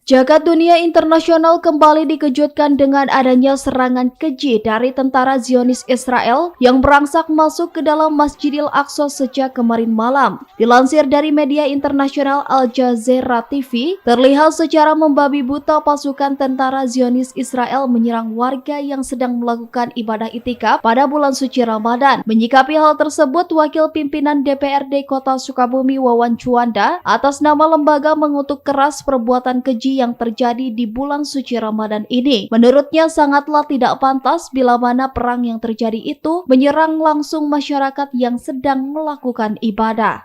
Jagat dunia internasional kembali dikejutkan dengan adanya serangan keji dari tentara Zionis Israel yang merangsak masuk ke dalam Masjidil Aqsa sejak kemarin malam. Dilansir dari media internasional Al Jazeera TV, terlihat secara membabi buta pasukan tentara Zionis Israel menyerang warga yang sedang melakukan ibadah itikaf pada bulan suci Ramadan. Menyikapi hal tersebut, Wakil Pimpinan DPRD Kota Sukabumi Wawan Juanda atas nama lembaga mengutuk keras perbuatan keji yang terjadi di bulan suci Ramadan ini. Menurutnya sangatlah tidak pantas bila mana perang yang terjadi itu menyerang langsung masyarakat yang sedang melakukan ibadah.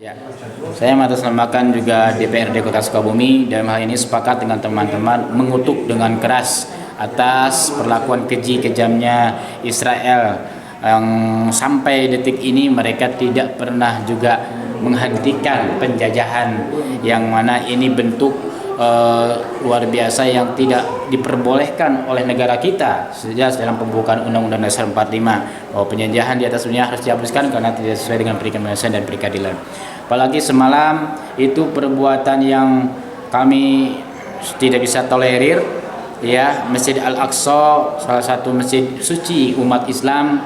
Ya, saya mengatasnamakan juga DPRD Kota Sukabumi dalam hal ini sepakat dengan teman-teman mengutuk dengan keras atas perlakuan keji kejamnya Israel yang sampai detik ini mereka tidak pernah juga menghentikan penjajahan, yang mana ini bentuk luar biasa yang tidak diperbolehkan oleh negara kita sejak dalam pembukaan Undang-Undang Dasar 45 bahwa penjajahan di atas dunia harus dihapuskan karena tidak sesuai dengan perikatan dan perikeadilan. Apalagi semalam itu perbuatan yang kami tidak bisa tolerir, ya, Masjid Al-Aqsa, salah satu masjid suci umat Islam,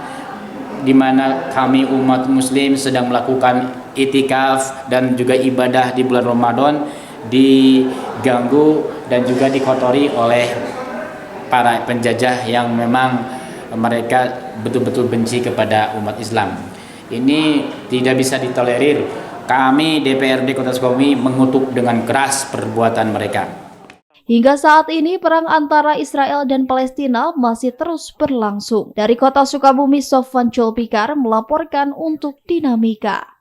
di mana kami umat muslim sedang melakukan itikaf dan juga ibadah di bulan Ramadan, diganggu dan juga dikotori oleh para penjajah yang memang mereka betul-betul benci kepada umat Islam. Ini tidak bisa ditolerir. Kami DPRD Kota Sukabumi mengutuk dengan keras perbuatan mereka. Hingga saat ini perang antara Israel dan Palestina masih terus berlangsung. Dari Kota Sukabumi, Sofwan Julpikar melaporkan untuk Dinamika.